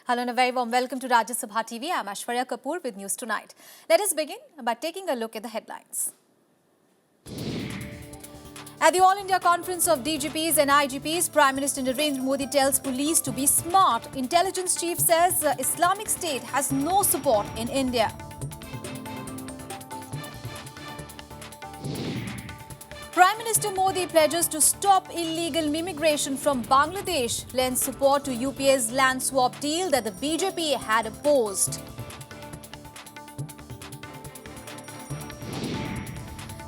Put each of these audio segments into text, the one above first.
Hello and a very warm welcome to Rajya Sabha TV. I'm Aishwarya Kapoor with News Tonight. Let us begin by taking a look at the headlines. At the All India Conference of DGPs and IGPs, Prime Minister Narendra Modi tells police to be smart. Intelligence chief says Islamic State has no support in India. Prime Minister Modi pledges to stop illegal immigration from Bangladesh, lends support to UPA's land swap deal that the BJP had opposed.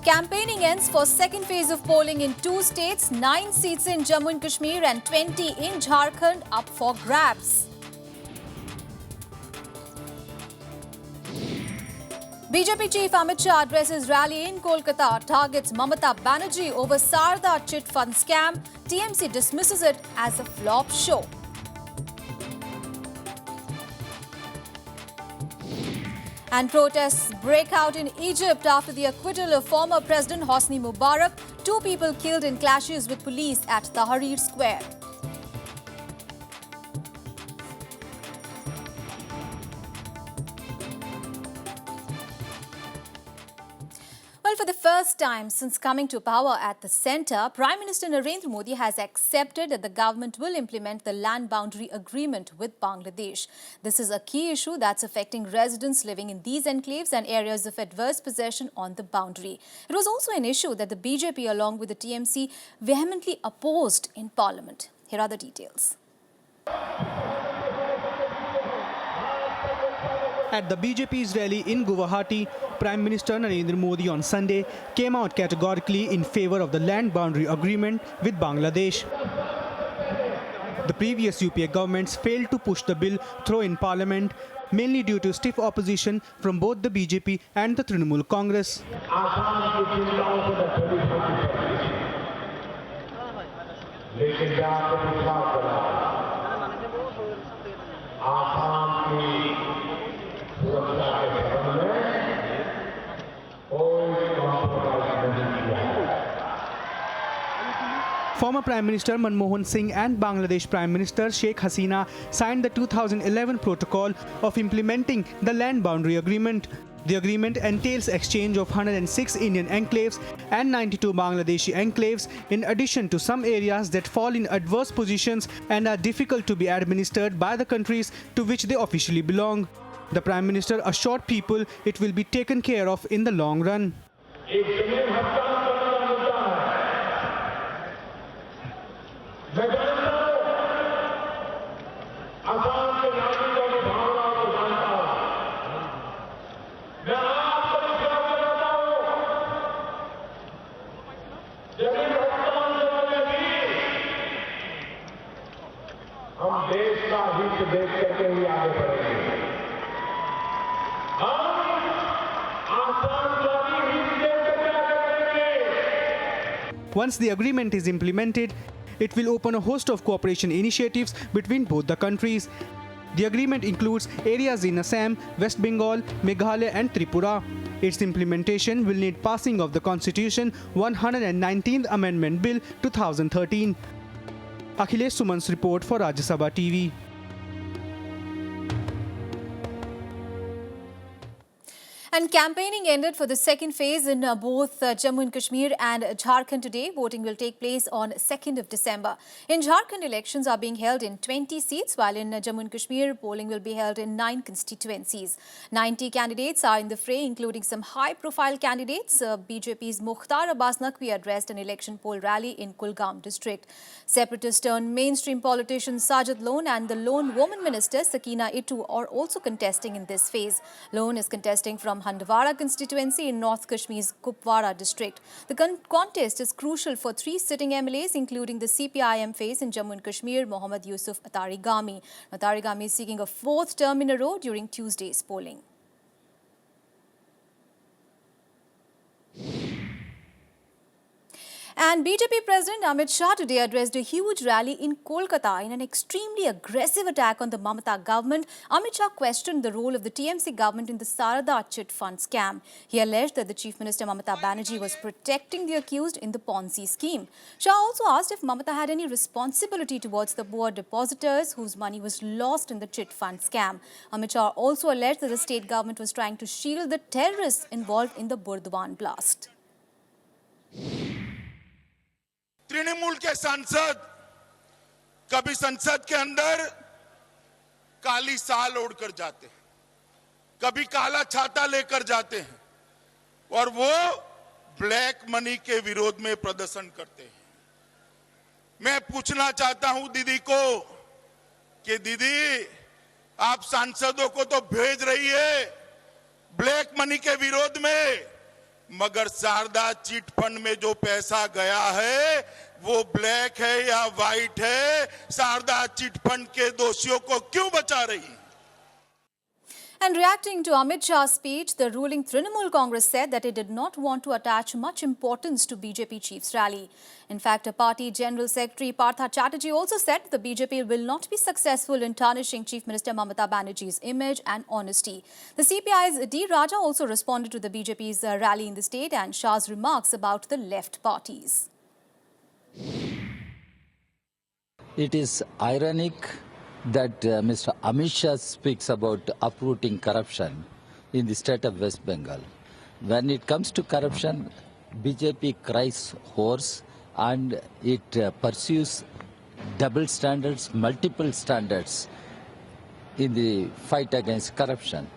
Campaigning ends for second phase of polling in 2 states, 9 seats in Jammu and Kashmir and 20 in Jharkhand up for grabs. BJP chief Amit Shah addresses rally in Kolkata, targets Mamata Banerjee over Sarda chit fund scam. TMC dismisses it as a flop show. And protests break out in Egypt after the acquittal of former President Hosni Mubarak. 2 people killed in clashes with police at Tahrir Square. Well, for the first time since coming to power at the centre, Prime Minister Narendra Modi has accepted that the government will implement the land boundary agreement with Bangladesh. This is a key issue that's affecting residents living in these enclaves and areas of adverse possession on the boundary. It was also an issue that the BJP along with the TMC vehemently opposed in Parliament. Here are the details. At the BJP's rally in Guwahati, Prime Minister Narendra Modi on Sunday came out categorically in favour of the land boundary agreement with Bangladesh. The previous UPA governments failed to push the bill through in Parliament, mainly due to stiff opposition from both the BJP and the Trinamool Congress. Former Prime Minister Manmohan Singh and Bangladesh Prime Minister Sheikh Hasina signed the 2011 protocol of implementing the land boundary agreement. The agreement entails exchange of 106 Indian enclaves and 92 Bangladeshi enclaves, in addition to some areas that fall in adverse positions and are difficult to be administered by the countries to which they officially belong. The Prime Minister assured people it will be taken care of in the long run. Once the agreement is implemented, it will open a host of cooperation initiatives between both the countries. The agreement includes areas in Assam, West Bengal, Meghalaya and Tripura. Its implementation will need passing of the Constitution 119th Amendment Bill 2013. Akhilesh Suman's report for Rajya Sabha TV. And campaigning ended for the second phase in both Jammu and Kashmir and Jharkhand today. Voting will take place on 2nd of December. In Jharkhand, elections are being held in 20 seats, while in Jammu and Kashmir, polling will be held in 9 constituencies. 90 candidates are in the fray, including some high-profile candidates. BJP's Mukhtar Abbas Naqvi addressed an election poll rally in Kulgam district. Separatist-turned-mainstream politician Sajid Lone and the lone woman minister Sakina Ittu are also contesting in this phase. Lone is contesting from Handwara constituency in North Kashmir's Kupwara district. The contest is crucial for 3 sitting MLAs, including the CPIM face in Jammu and Kashmir, Mohammad Yusuf Atarigami. Atarigami is seeking a 4th term in a row during Tuesday's polling. And BJP President Amit Shah today addressed a huge rally in Kolkata in an extremely aggressive attack on the Mamata government. Amit Shah questioned the role of the TMC government in the Sarada chit fund scam. He alleged that the Chief Minister Mamata Banerjee was protecting the accused in the Ponzi scheme. Shah also asked if Mamata had any responsibility towards the poor depositors whose money was lost in the chit fund scam. Amit Shah also alleged that the state government was trying to shield the terrorists involved in the Burdwan blast. Trinamool के सांसद कभी संसद के अंदर काली साल ओढ़कर जाते हैं, कभी काला छाता लेकर जाते हैं और वो ब्लैक मनी के विरोध में प्रदर्शन करते हैं। मैं पूछना चाहता हूं दीदी को कि दीदी आप सांसदों को तो भेज रही है ब्लैक मनी के विरोध में, मगर शारदा चिट फंड में जो पैसा गया है वो ब्लैक है या व्हाइट है? शारदा चिट फंड के दोषियों को क्यों बचा रही है? And reacting to Amit Shah's speech, the ruling Trinamool Congress said that it did not want to attach much importance to BJP chief's rally. In fact, Party General Secretary Partha Chatterjee also said the BJP will not be successful in tarnishing Chief Minister Mamata Banerjee's image and honesty. The CPI's D. Rajya also responded to the BJP's rally in the state and Shah's remarks about the left parties. It is ironic that Mr. Amit Shah speaks about uprooting corruption in the state of West Bengal. When it comes to corruption, BJP cries hoarse and it pursues double standards, multiple standards in the fight against corruption.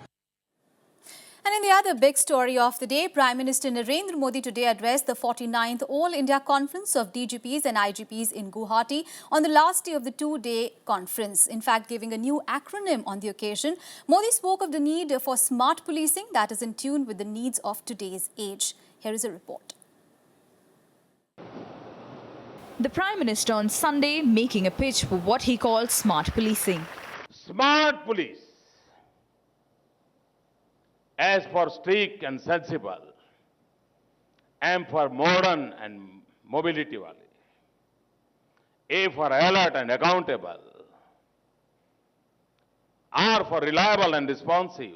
And in the other big story of the day, Prime Minister Narendra Modi today addressed the 49th All India Conference of DGPs and IGPs in Guwahati on the last day of the two-day conference. In fact, giving a new acronym on the occasion, Modi spoke of the need for smart policing that is in tune with the needs of today's age. Here is a report. The Prime Minister on Sunday making a pitch for what he called smart policing. Smart police. S for strict and sensible, M for modern and mobility wali, A for alert and accountable, R for reliable and responsive,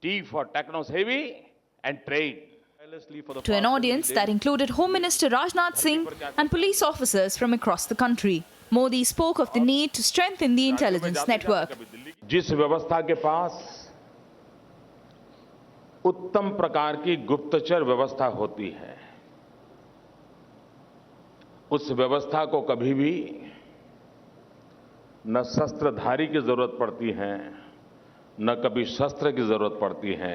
T for techno-savvy and trained. To an audience that included Home Minister Rajnath Singh and police officers from across the country, Modi spoke of the need to strengthen the intelligence network. जिस व्यवस्था के पास उत्तम प्रकार की गुप्तचर व्यवस्था होती है, उस व्यवस्था को कभी भी न शस्त्रधारी की जरूरत पड़ती है, न कभी शस्त्र की जरूरत पड़ती है,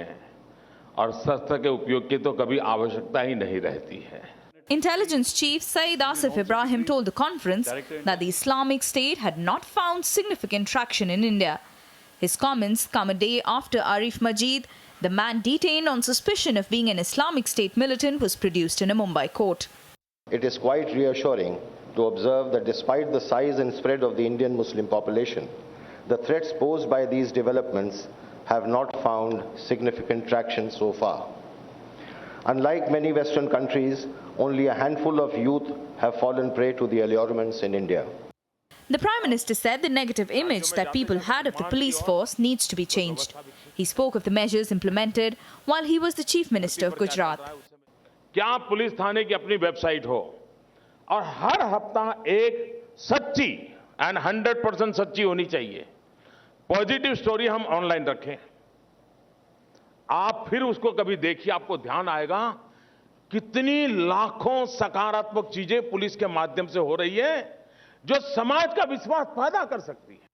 और शस्त्र के उपयोग की तो कभी आवश्यकता ही नहीं रहती है. Intelligence Chief Saeed Asif Ibrahim told the conference that the Islamic State had not found significant traction in India. His comments come a day after Arif Majid, the man detained on suspicion of being an Islamic State militant, was produced in a Mumbai court. It is quite reassuring to observe that despite the size and spread of the Indian Muslim population, the threats posed by these developments have not found significant traction so far. Unlike many Western countries, only a handful of youth have fallen prey to the allurements in India. The Prime Minister said the negative image that people had of the police force needs to be changed. He spoke of the measures implemented while he was the Chief Minister of Gujarat. क्या police थाने की अपनी website हो और हर हफ्ता एक सच्ची and 100% सच्ची होनी चाहिए पॉजिटिव स्टोरी हम ऑनलाइन रखें. आप फिर उसको कभी देखिए, आपको ध्यान आएगा कितनी लाखों सकारात्मक चीजें पुलिस के माध्यम से हो रही है जो समाज का विश्वास पैदा कर सकती है.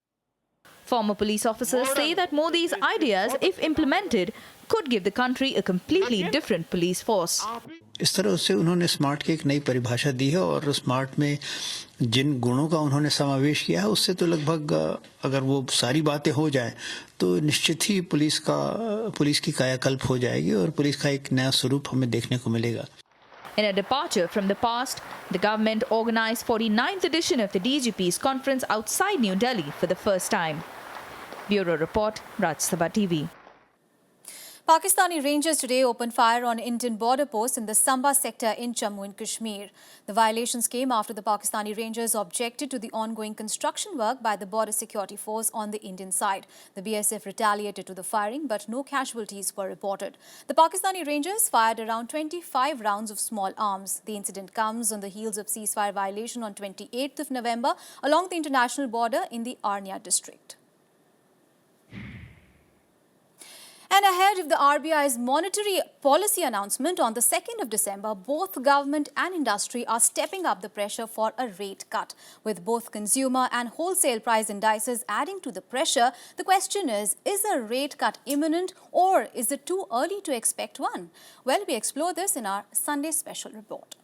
Former police officers say that Modi's ideas, if implemented, could give the country a completely different police force. इस तरह से उन्होंने स्मार्ट की एक नई परिभाषा दी है और स्मार्ट में जिन गुणों का उन्होंने समावेश किया है उससे तो लगभग अगर वो सारी बातें हो जाए तो निश्चित ही पुलिस की कायाकल्प हो जाएगी और पुलिस का एक नया स्वरूप हमें देखने को मिलेगा. In a departure from the past, the government organized 49th edition of the DGP's conference outside New Delhi for the first time. Bureau Report, Rajya Sabha TV. Pakistani Rangers today opened fire on Indian border posts in the Sabha sector in Jammu and Kashmir. The violations came after the Pakistani Rangers objected to the ongoing construction work by the Border Security Force on the Indian side. The BSF retaliated to the firing, but no casualties were reported. The Pakistani Rangers fired around 25 rounds of small arms. The incident comes on the heels of ceasefire violation on 28th of November along the international border in the Arnya district. And ahead of the RBI's monetary policy announcement on the 2nd of December, both government and industry are stepping up the pressure for a rate cut. With both consumer and wholesale price indices adding to the pressure, the question is a rate cut imminent or is it too early to expect one? Well, we explore this in our Sunday special report.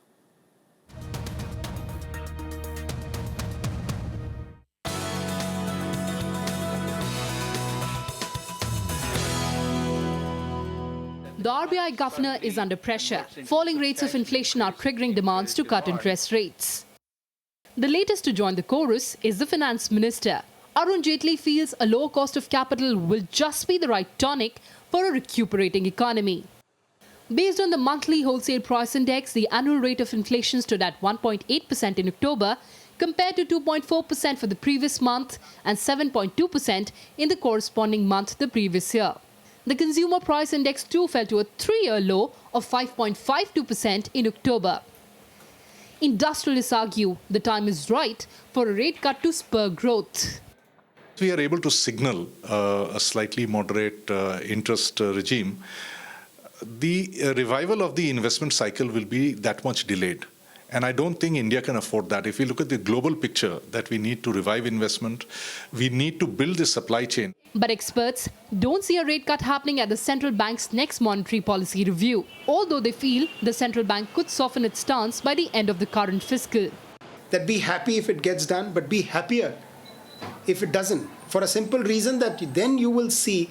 The RBI governor is under pressure. Falling rates of inflation are triggering demands to cut interest rates. The latest to join the chorus is the finance minister. Arun Jaitley feels a lower cost of capital will just be the right tonic for a recuperating economy. Based on the monthly wholesale price index, the annual rate of inflation stood at 1.8% in October, compared to 2.4% for the previous month and 7.2% in the corresponding month the previous year. The consumer price index too fell to a 3-year low of 5.52% in October. Industrialists argue the time is right for a rate cut to spur growth. We are able to signal a slightly moderate interest regime. The revival of the investment cycle will be that much delayed. And I don't think India can afford that. If we look at the global picture that we need to revive investment, we need to build the supply chain. But experts don't see a rate cut happening at the central bank's next monetary policy review, although they feel the central bank could soften its stance by the end of the current fiscal. That be happy if it gets done, but be happier if it doesn't. For a simple reason that then you will see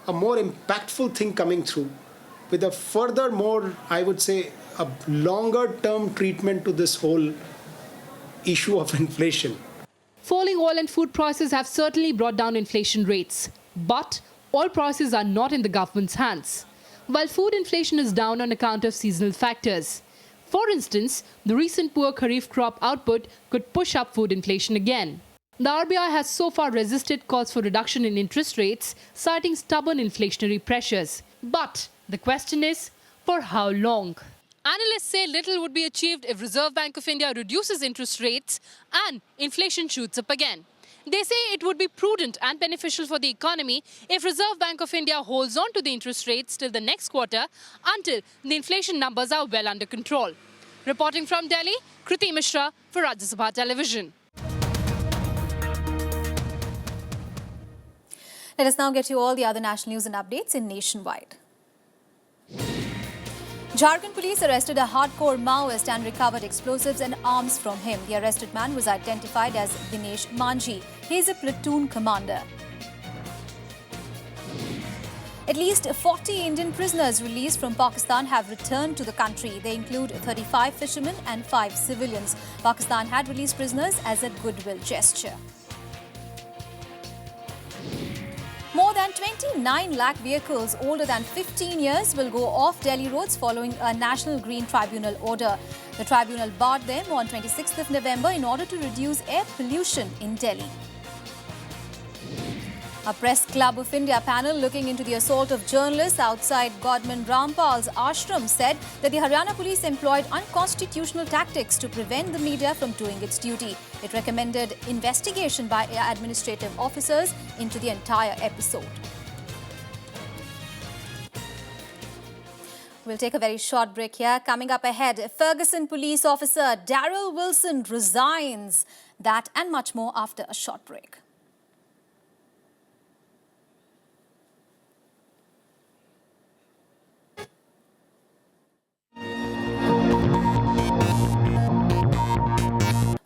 a more impactful thing coming through with a further more, I would say, a longer term treatment to this whole issue of inflation. Falling oil and food prices have certainly brought down inflation rates. But oil prices are not in the government's hands, while food inflation is down on account of seasonal factors. For instance, the recent poor Kharif crop output could push up food inflation again. The RBI has so far resisted calls for reduction in interest rates, citing stubborn inflationary pressures. But the question is, for how long? Analysts say little would be achieved if Reserve Bank of India reduces interest rates and inflation shoots up again. They say it would be prudent and beneficial for the economy if Reserve Bank of India holds on to the interest rates till the next quarter until the inflation numbers are well under control. Reporting from Delhi, Kriti Mishra for Rajya Sabha Television. Let us now get you all the other national news and updates in Nationwide. Jharkhand police arrested a hardcore Maoist and recovered explosives and arms from him. The arrested man was identified as Dinesh Manji. He is a platoon commander. At least 40 Indian prisoners released from Pakistan have returned to the country. They include 35 fishermen and 5 civilians. Pakistan had released prisoners as a goodwill gesture. More than 29 lakh vehicles older than 15 years will go off Delhi roads following a National Green Tribunal order. The tribunal barred them on 26th of November in order to reduce air pollution in Delhi. A Press Club of India panel looking into the assault of journalists outside Godman Rampal's ashram said that the Haryana police employed unconstitutional tactics to prevent the media from doing its duty. It recommended investigation by administrative officers into the entire episode. We'll take a very short break here. Coming up ahead, Ferguson police officer Daryl Wilson resigns. That and much more after a short break.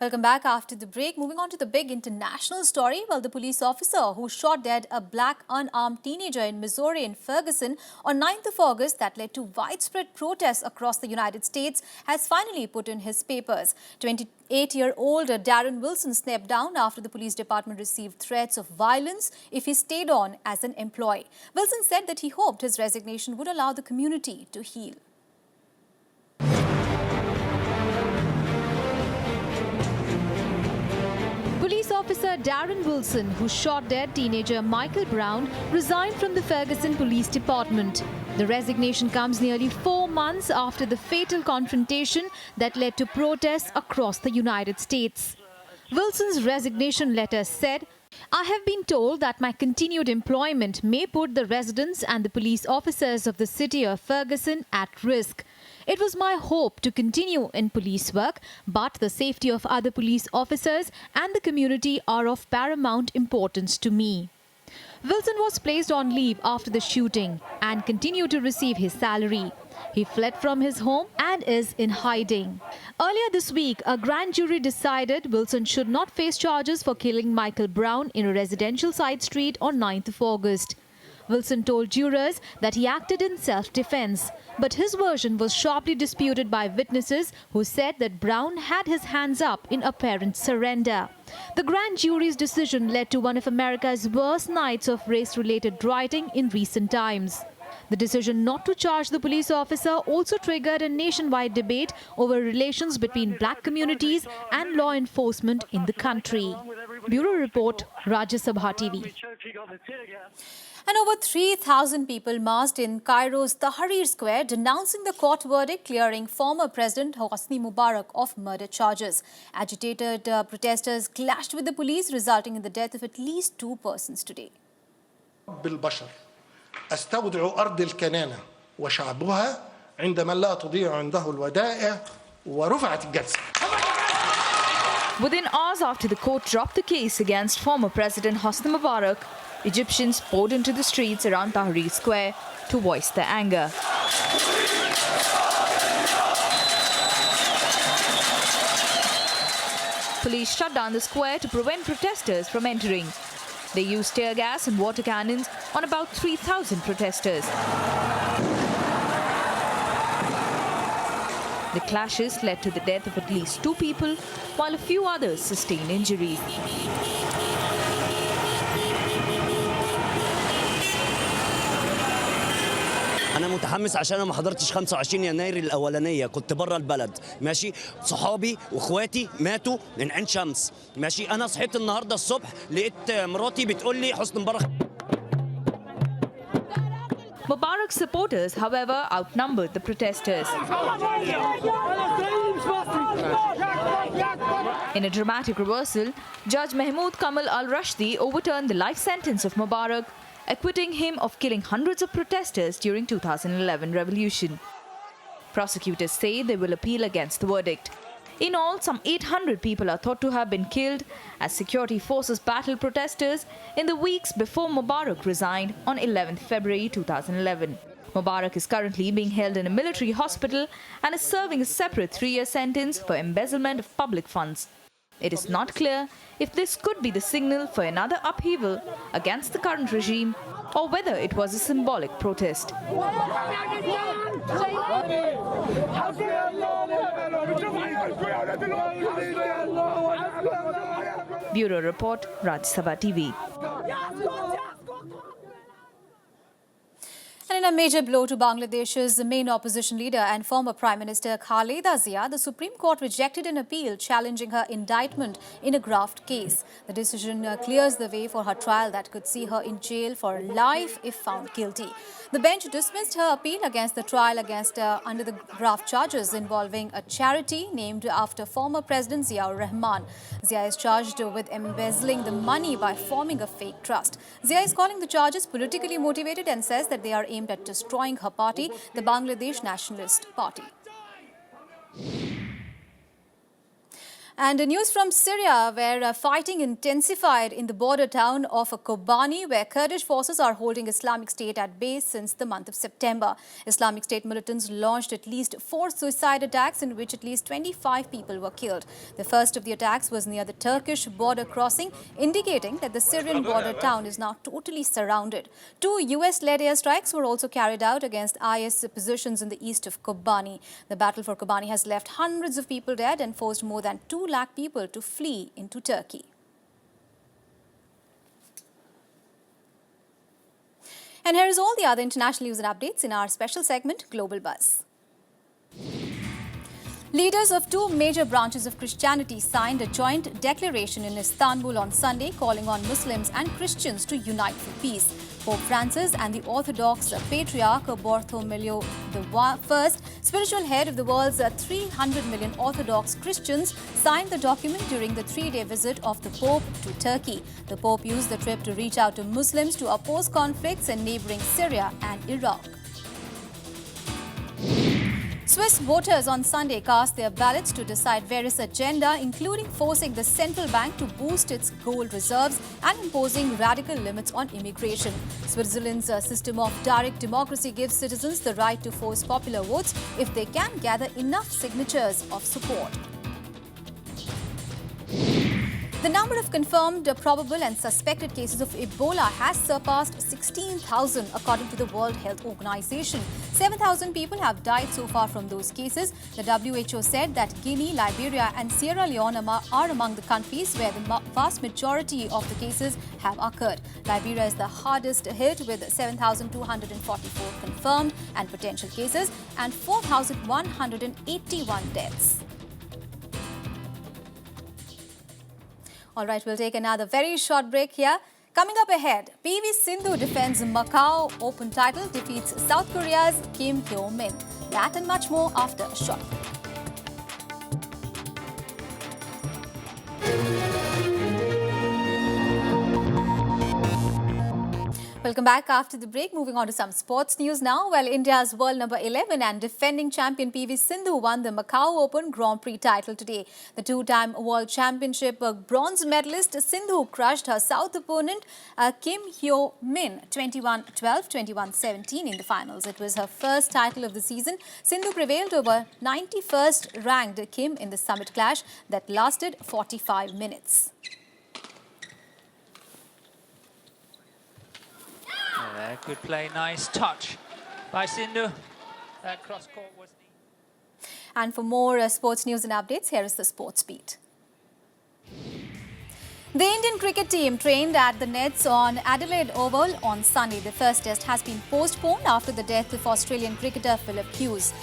Welcome back after the break. Moving on to the big international story. Well, the police officer who shot dead a black unarmed teenager in Missouri in Ferguson on 9th of August that led to widespread protests across the United States has finally put in his papers. 28-year-old Darren Wilson stepped down after the police department received threats of violence if he stayed on as an employee. Wilson said that he hoped his resignation would allow the community to heal. Police officer Darren Wilson, who shot dead teenager Michael Brown, resigned from the Ferguson Police Department. The resignation comes nearly 4 months after the fatal confrontation that led to protests across the United States. Wilson's resignation letter said, "I have been told that my continued employment may put the residents and the police officers of the city of Ferguson at risk. It was my hope to continue in police work, but the safety of other police officers and the community are of paramount importance to me." Wilson was placed on leave after the shooting and continued to receive his salary. He fled from his home and is in hiding. Earlier this week, a grand jury decided Wilson should not face charges for killing Michael Brown in a residential side street on 9th of August. Wilson told jurors that he acted in self-defense, but his version was sharply disputed by witnesses who said that Brown had his hands up in apparent surrender. The grand jury's decision led to one of America's worst nights of race-related rioting in recent times. The decision not to charge the police officer also triggered a nationwide debate over relations between black communities and law enforcement in the country. Bureau Report, Rajya Sabha TV. And over 3,000 people marched in Cairo's Tahrir Square denouncing the court verdict clearing former President Hosni Mubarak of murder charges. Agitated protesters clashed with the police, resulting in the death of at least 2 persons today. بالبشر أستودع أرض الكنانة وشعبها عندما لا تضيع عنده الودائع ورفعت الجلسة. Within hours after the court dropped the case against former President Hosni Mubarak, Egyptians poured into the streets around Tahrir Square to voice their anger. Police shut down the square to prevent protesters from entering. They used tear gas and water cannons on about 3,000 protesters. The clashes led to the death of at least 2 people, while a few others sustained injuries. أنا متحمس عشان أنا ما حضرتش 25 يناير الأولانية، كنت برا البلد، ماشي؟ صحابي وإخواتي ماتوا من عين شمس، ماشي؟ أنا صحيت النهاردة الصبح لقيت مراتي بتقول لي حسني مبارك. Mubarak's supporters, however, outnumbered the protesters. In a dramatic reversal, Judge Mahmoud Kamal al-Rashdi overturned the life sentence of Mubarak, acquitting him of killing hundreds of protesters during 2011 revolution. Prosecutors say they will appeal against the verdict. In all, some 800 people are thought to have been killed as security forces battled protesters in the weeks before Mubarak resigned on 11th February 2011. Mubarak is currently being held in a military hospital and is serving a separate 3-year sentence for embezzlement of public funds. It is not clear if this could be the signal for another upheaval against the current regime or whether it was a symbolic protest. Bureau Report, Rajya Sabha TV. And in a major blow to Bangladesh's main opposition leader and former Prime Minister Khaleda Zia, the Supreme Court rejected an appeal challenging her indictment in a graft case. The decision clears the way for her trial that could see her in jail for life if found guilty. The bench dismissed her appeal against the trial under the graft charges involving a charity named after former President Ziaur Rahman. Zia is charged with embezzling the money by forming a fake trust. Zia is calling the charges politically motivated and says that they are aimed at destroying her party, the Bangladesh Nationalist Party. And news from Syria, where fighting intensified in the border town of Kobani, where Kurdish forces are holding Islamic State at bay since the month of September. Islamic State militants launched at least 4 suicide attacks in which at least 25 people were killed. The first of the attacks was near the Turkish border crossing, indicating that the Syrian border town is now totally surrounded. 2 US-led airstrikes were also carried out against IS positions in the east of Kobani. The battle for Kobani has left hundreds of people dead and forced more than 2 lakh people to flee into Turkey. And here is all the other international news and updates in our special segment, Global Buzz. Leaders of 2 major branches of Christianity signed a joint declaration in Istanbul on Sunday calling on Muslims and Christians to unite for peace. Pope Francis and the Orthodox Patriarch Bartholomew I, spiritual head of the world's 300 million Orthodox Christians, signed the document during the 3-day visit of the Pope to Turkey. The Pope used the trip to reach out to Muslims to oppose conflicts in neighboring Syria and Iraq. Swiss voters on Sunday cast their ballots to decide various agenda, including forcing the central bank to boost its gold reserves and imposing radical limits on immigration. Switzerland's system of direct democracy gives citizens the right to force popular votes if they can gather enough signatures of support. The number of confirmed, probable and suspected cases of Ebola has surpassed 16,000 according to the World Health Organization. 7,000 people have died so far from those cases. The WHO said that Guinea, Liberia and Sierra Leone are among the countries where the vast majority of the cases have occurred. Liberia is the hardest hit with 7,244 confirmed and potential cases and 4,181 deaths. All right, we'll take another very short break here. Coming up ahead, PV Sindhu defends Macau Open title, defeats South Korea's Kim Hyo-min. That and much more after a short break. Welcome back after the break. Moving on to some sports news now. Well, India's world number 11 and defending champion PV Sindhu won the Macau Open Grand Prix title today. The 2-time World Championship bronze medalist Sindhu crushed her South opponent Kim Hyo-min 21-12, 21-17 in the finals. It was her first title of the season. Sindhu prevailed over 91st ranked Kim in the summit clash that lasted 45 minutes. Good play, nice touch by Sindhu. That cross court was neat. And for more sports news and updates, here is the Sports Beat. The Indian cricket team trained at the nets on Adelaide Oval on Sunday. The first test has been postponed after the death of Australian cricketer Philip Hughes.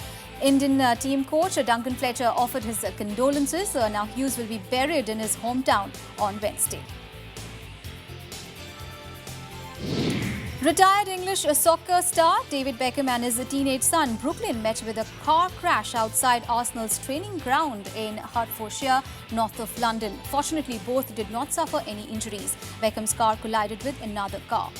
Indian team coach Duncan Fletcher offered his condolences. Now Hughes will be buried in his hometown on Wednesday. Retired English soccer star David Beckham and his teenage son Brooklyn met with a car crash outside Arsenal's training ground in Hertfordshire, north of London. Fortunately, both did not suffer any injuries. Beckham's car collided with another car.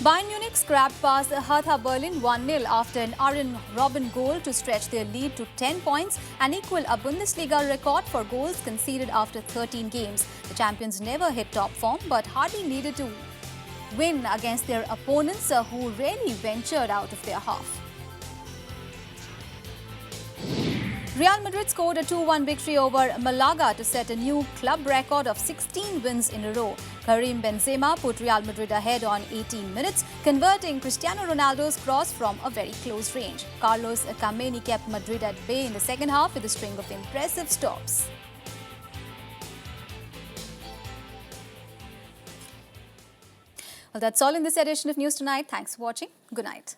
Bayern Munich scrapped past Hertha Berlin 1-0 after an Arjen Robben goal to stretch their lead to 10 points and equal a Bundesliga record for goals conceded after 13 games. The champions never hit top form but hardly needed to win against their opponents who rarely ventured out of their half. Real Madrid scored a 2-1 victory over Malaga to set a new club record of 16 wins in a row. Karim Benzema put Real Madrid ahead on 18 minutes, converting Cristiano Ronaldo's cross from a very close range. Carlos Kameni kept Madrid at bay in the second half with a string of impressive stops. Well, that's all in this edition of News Tonight. Thanks for watching. Good night.